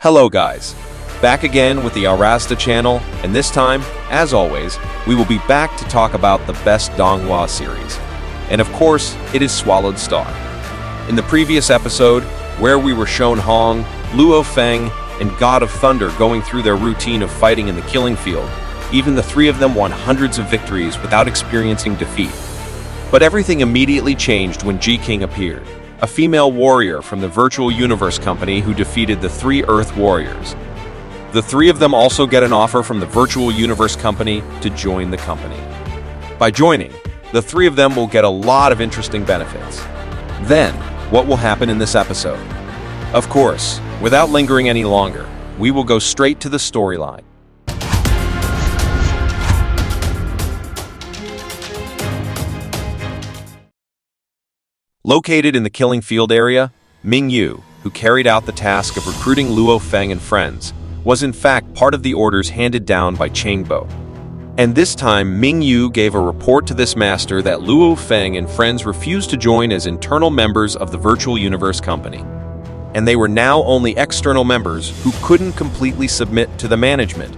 Hello guys, back again with the Arasta channel, and this time, as always, we will be back to talk about the best Donghua series. And of course, it is SwallowedStar. In the previous episode, where we were shown Hong, Luo Feng, and God of Thunder going through their routine of fighting in the killing field, even the three of them won hundreds of victories without experiencing defeat. But everything immediately changed when Xingkong appeared, a female warrior from the Virtual Universe Company who defeated the three Earth Warriors. The three of them also get an offer from the Virtual Universe Company to join the company. By joining, the three of them will get a lot of interesting benefits. Then, what will happen in this episode? Of course, without lingering any longer, we will go straight to the storyline. Located in the killing field area, Ming Yu, who carried out the task of recruiting Luo Feng and friends, was in fact part of the orders handed down by Chang. And this time, Ming Yu gave a report to this master that Luo Feng and friends refused to join as internal members of the Virtual Universe Company. And they were now only external members who couldn't completely submit to the management.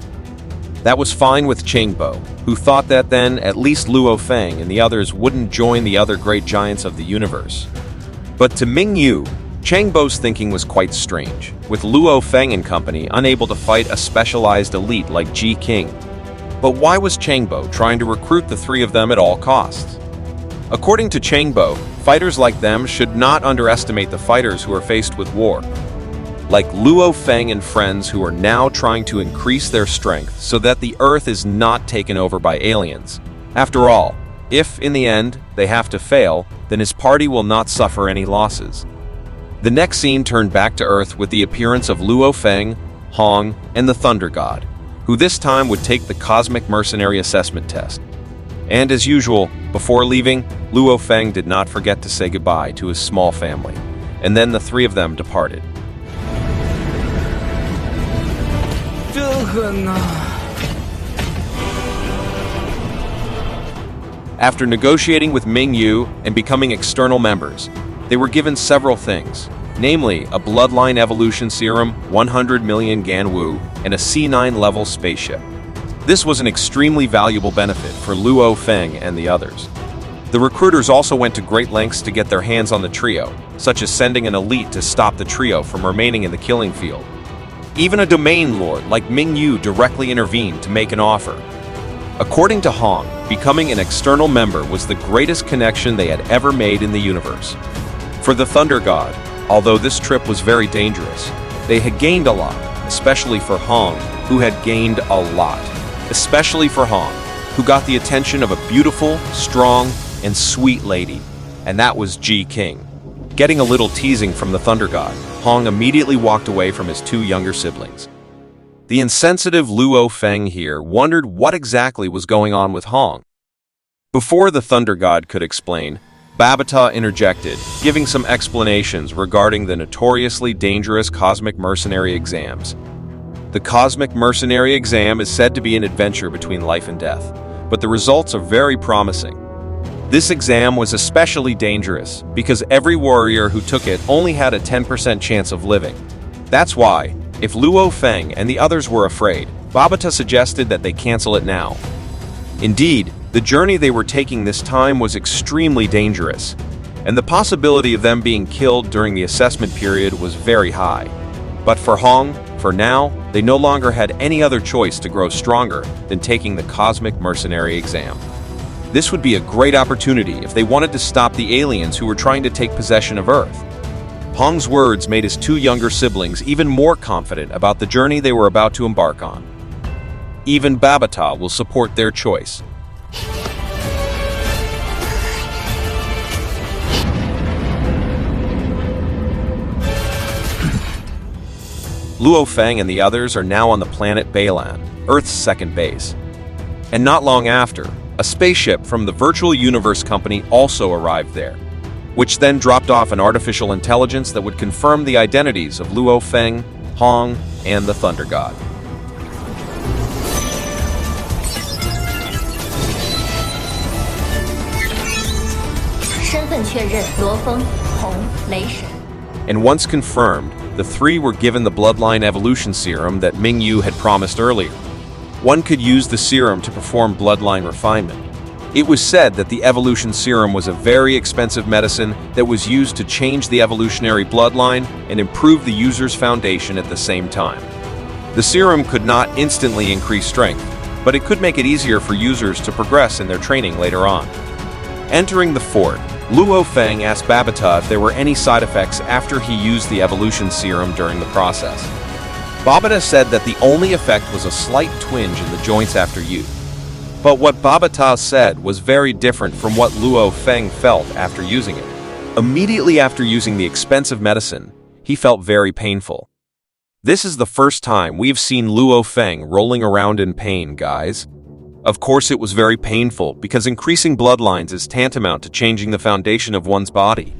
That was fine with Chang, who thought that then at least Luo Feng and the others wouldn't join the other great giants of the universe. But to Ming Yu, Chang's thinking was quite strange, with Luo Feng and company unable to fight a specialized elite like Xingkong. But why was Chang trying to recruit the three of them at all costs? According to Chang, fighters like them should not underestimate the fighters who are faced with war, like Luo Feng and friends who are now trying to increase their strength so that the Earth is not taken over by aliens. After all, if, in the end, they have to fail, then his party will not suffer any losses. The next scene turned back to Earth with the appearance of Luo Feng, Hong, and the Thunder God, who this time would take the Cosmic Mercenary Assessment Test. And as usual, before leaving, Luo Feng did not forget to say goodbye to his small family, and then the three of them departed. After negotiating with Ming Yu and becoming external members, they were given several things, namely a Bloodline evolution serum, 100 million Ganwu, and a C9 level spaceship. This was an extremely valuable benefit for Luo Feng and the others. The recruiters also went to great lengths to get their hands on the trio, such as sending an elite to stop the trio from remaining in the killing field. Even a domain lord like Ming Yu directly intervened to make an offer. According to Hong, becoming an external member was the greatest connection they had ever made in the universe. For the Thunder God, although this trip was very dangerous, they had gained a lot, especially for Hong, who had gained a lot. Especially for Hong, who got the attention of a beautiful, strong, and sweet lady, and that was Xingkong. Getting a little teasing from the Thunder God, Hong immediately walked away from his two younger siblings. The insensitive Luo Feng here wondered what exactly was going on with Hong. Before the Thunder God could explain, Babata interjected, giving some explanations regarding the notoriously dangerous Cosmic Mercenary exams. The Cosmic Mercenary exam is said to be an adventure between life and death, but the results are very promising. This exam was especially dangerous because every warrior who took it only had a 10% chance of living. That's why, if Luo Feng and the others were afraid, Babata suggested that they cancel it now. Indeed, the journey they were taking this time was extremely dangerous, and the possibility of them being killed during the assessment period was very high. But for Hong, for now, they no longer had any other choice to grow stronger than taking the Cosmic Mercenary exam. This would be a great opportunity if they wanted to stop the aliens who were trying to take possession of Earth. Hong's words made his two younger siblings even more confident about the journey they were about to embark on. Even Babata will support their choice. Luo Feng and the others are now on the planet Beilan, Earth's second base. And not long after, a spaceship from the Virtual Universe Company also arrived there, which then dropped off an artificial intelligence that would confirm the identities of Luo Feng, Hong, and the Thunder God. And once confirmed, the three were given the Bloodline evolution serum that Ming Yu had promised earlier. One could use the serum to perform bloodline refinement. It was said that the evolution serum was a very expensive medicine that was used to change the evolutionary bloodline and improve the user's foundation at the same time. The serum could not instantly increase strength, but it could make it easier for users to progress in their training later on. Entering the fort, Luo Feng asked Babata if there were any side effects after he used the evolution serum during the process. Babata said that the only effect was a slight twinge in the joints after use. But what Babata said was very different from what Luo Feng felt after using it. Immediately after using the expensive medicine, he felt very painful. This is the first time we've seen Luo Feng rolling around in pain, guys. Of course it was very painful because increasing bloodlines is tantamount to changing the foundation of one's body.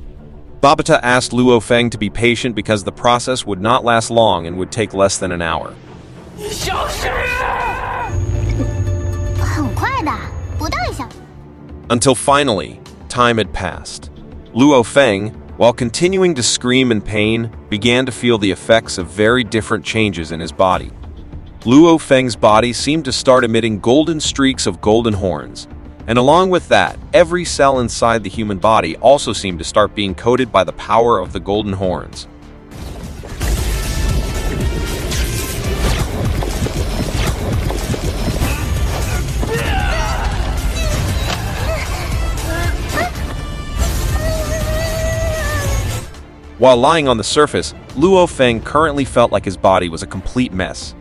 Babata asked Luo Feng to be patient because the process would not last long and would take less than an hour. Until finally, time had passed. Luo Feng, while continuing to scream in pain, began to feel the effects of very different changes in his body. Luo Feng's body seemed to start emitting golden streaks of golden horns, and along with that, every cell inside the human body also seemed to start being coated by the power of the golden horns. While lying on the surface, Luo Feng currently felt like his body was a complete mess.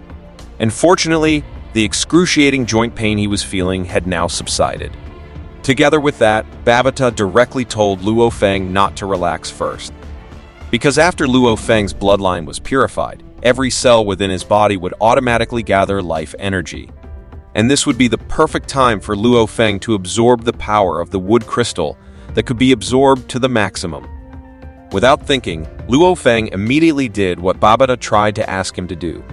And fortunately, the excruciating joint pain he was feeling had now subsided. Together with that, Babata directly told Luo Feng not to relax first. Because after Luo Feng's bloodline was purified, every cell within his body would automatically gather life energy. And this would be the perfect time for Luo Feng to absorb the power of the wood crystal that could be absorbed to the maximum. Without thinking, Luo Feng immediately did what Babata tried to ask him to do.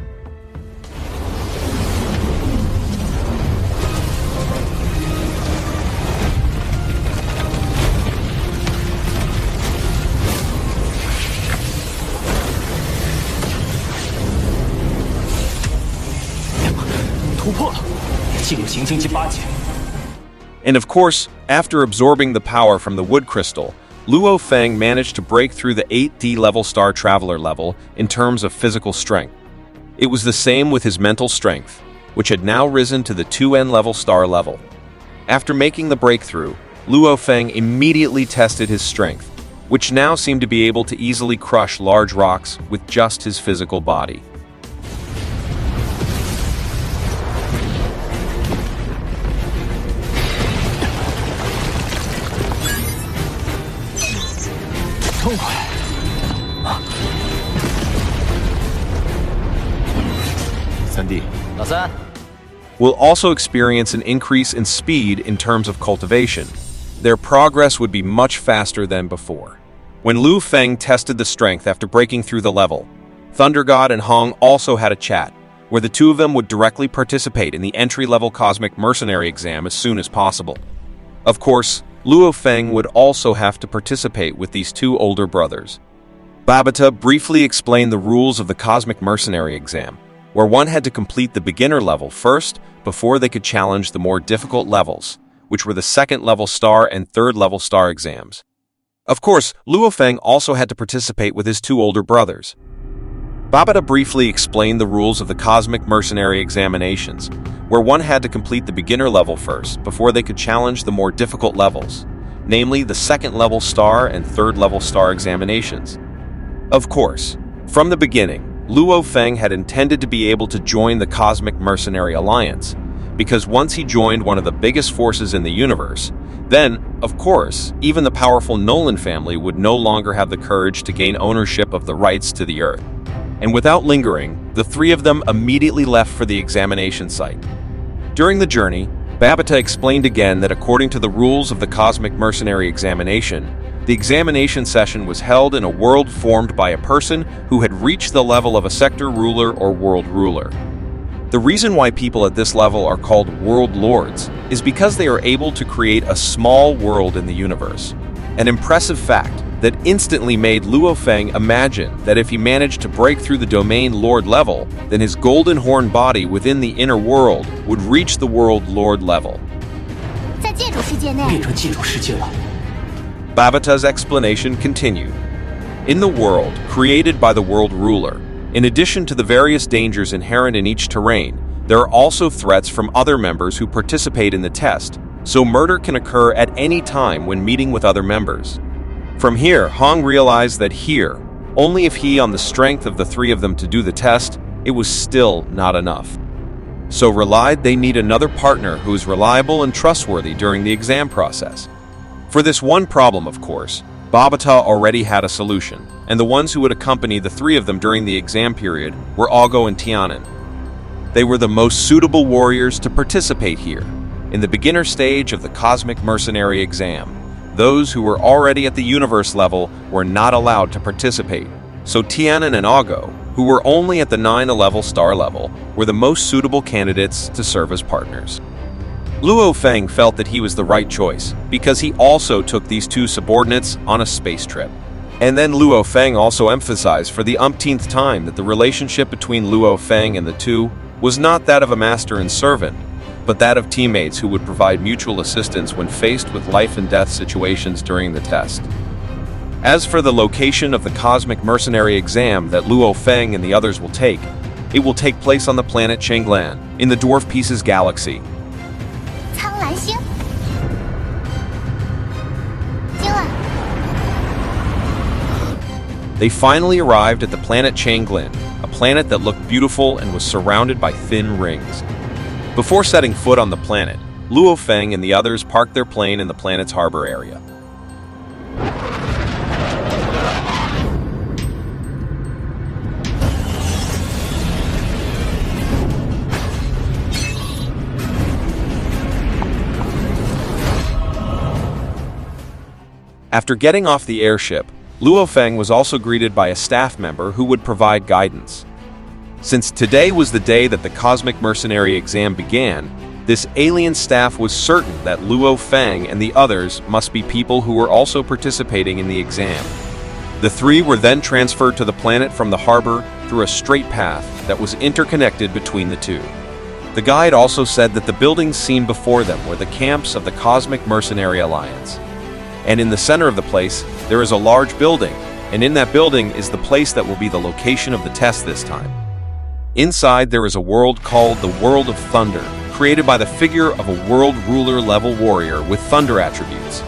And of course, after absorbing the power from the wood crystal, Luo Feng managed to break through the 8D level Star Traveler level in terms of physical strength. It was the same with his mental strength, which had now risen to the 2N level Star level. After making the breakthrough, Luo Feng immediately tested his strength, which now seemed to be able to easily crush large rocks with just his physical body. Will also experience an increase in speed in terms of cultivation. Their progress would be much faster than before. When Luo Feng tested the strength after breaking through the level, Thunder God and Hong also had a chat, where the two of them would directly participate in the entry-level Cosmic Mercenary exam as soon as possible. Of course, Luo Feng would also have to participate with these two older brothers. Babata briefly explained the rules of the Cosmic Mercenary exam, where one had to complete the beginner level first before they could challenge the more difficult levels, which were the second-level Star and third-level Star exams. Of course, Luo Feng also had to participate with his two older brothers. Babata briefly explained the rules of the Cosmic Mercenary examinations, where one had to complete the beginner level first before they could challenge the more difficult levels, namely the second-level Star and third-level Star examinations. Of course, from the beginning, Luo Feng had intended to be able to join the Cosmic Mercenary Alliance, because once he joined one of the biggest forces in the universe, then, of course, even the powerful Nolan family would no longer have the courage to gain ownership of the rights to the Earth. And without lingering, the three of them immediately left for the examination site. During the journey, Babata explained again that according to the rules of the Cosmic Mercenary examination, the examination session was held in a world formed by a person who had reached the level of a sector ruler or world ruler. The reason why people at this level are called world lords is because they are able to create a small world in the universe. an impressive fact that instantly made Luo Feng imagine that if he managed to break through the domain lord level, then his golden horn body within the inner world would reach the world lord level. Babata's explanation continued. In the world created by the world ruler, in addition to the various dangers inherent in each terrain, there are also threats from other members who participate in the test, so murder can occur at any time when meeting with other members. From here, Hong realized that here, only if he on the strength of the three of them to do the test, it was still not enough. So relied they need another partner who is reliable and trustworthy during the exam process. For this one problem, of course, Babata already had a solution, and the ones who would accompany the three of them during the exam period were Augo and Tianan. They were the most suitable warriors to participate here, in the beginner stage of the Cosmic Mercenary exam. Those who were already at the universe level were not allowed to participate, so Tianan and Augo, who were only at the 9th star level, were the most suitable candidates to serve as partners. Luo Feng felt that he was the right choice, because he also took these two subordinates on a space trip. And then Luo Feng also emphasized for the umpteenth time that the relationship between Luo Feng and the two was not that of a master and servant, but that of teammates who would provide mutual assistance when faced with life and death situations during the test. As for the location of the Cosmic Mercenary exam that Luo Feng and the others will take, it will take place on the planet Glen, in the Dwarf Pieces galaxy. They finally arrived at the planet Glen, a planet that looked beautiful and was surrounded by thin rings. Before setting foot on the planet, Luo Feng and the others parked their plane in the planet's harbor area. After getting off the airship, Luo Feng was also greeted by a staff member who would provide guidance. Since today was the day that the Cosmic Mercenary exam began, this alien staff was certain that Luo Feng and the others must be people who were also participating in the exam. The three were then transferred to the planet from the harbor through a straight path that was interconnected between the two. The guide also said that the buildings seen before them were the camps of the Cosmic Mercenary Alliance. And in the center of the place, there is a large building, and in that building is the place that will be the location of the test this time. Inside, there is a world called the World of Thunder, created by the figure of a world ruler-level warrior with thunder attributes.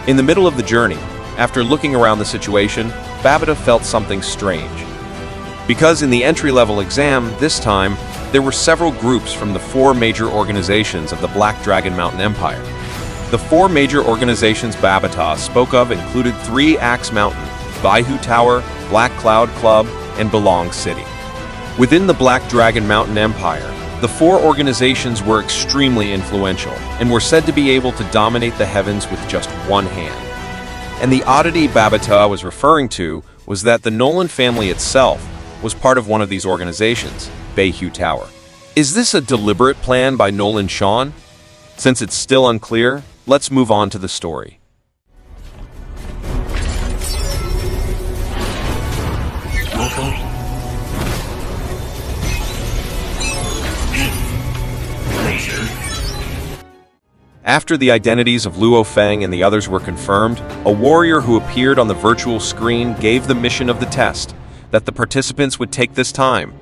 In the middle of the journey, after looking around the situation, Babata felt something strange. Because in the entry-level exam, this time, there were several groups from the 4 major organizations of the Black Dragon Mountain Empire. The 4 major organizations Babata spoke of included 3 Axe Mountain, Baihu Tower, Black Cloud Club, and Belong City. Within the Black Dragon Mountain Empire, the 4 organizations were extremely influential and were said to be able to dominate the heavens with just one hand. And the oddity Babata was referring to was that the Nolan family itself was part of one of these organizations, Baihu Tower. Is this a deliberate plan by Nolan Sean? Since it's still unclear, let's move on to the story. After the identities of Luo Feng and the others were confirmed, a warrior who appeared on the virtual screen gave the mission of the test that the participants would take this time.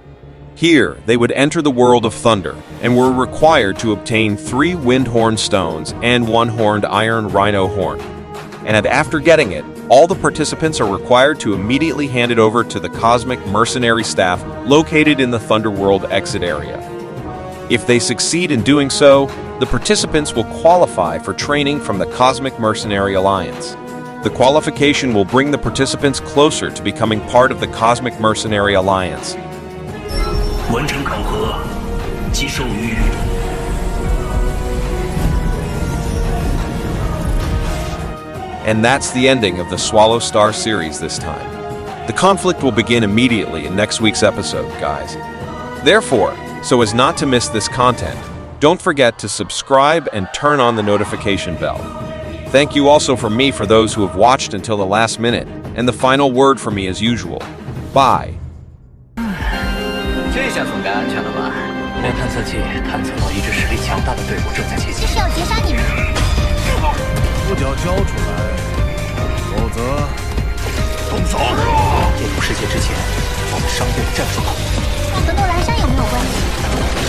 Here, they would enter the World of Thunder and were required to obtain 3 wind horn stones and 1 horned iron rhino horn. And after getting it, all the participants are required to immediately hand it over to the Cosmic Mercenary staff located in the Thunderworld exit area. If they succeed in doing so, the participants will qualify for training from the Cosmic Mercenary Alliance. The qualification will bring the participants closer to becoming part of the Cosmic Mercenary Alliance. And that's the ending of the SwallowedStar series this time. The conflict will begin immediately in next week's episode, guys. Therefore, so as not to miss this content, don't forget to subscribe and turn on the notification bell. Thank you also from me for those who have watched until the last minute, and the final word for me as usual. Bye. 这下总该安全了吧？连探测器探测到一支实力强大的队伍正在接近。是要截杀你们？不交出来，否则动手！进入世界之前，我们商队的战术好。那和诺兰山有没有关系？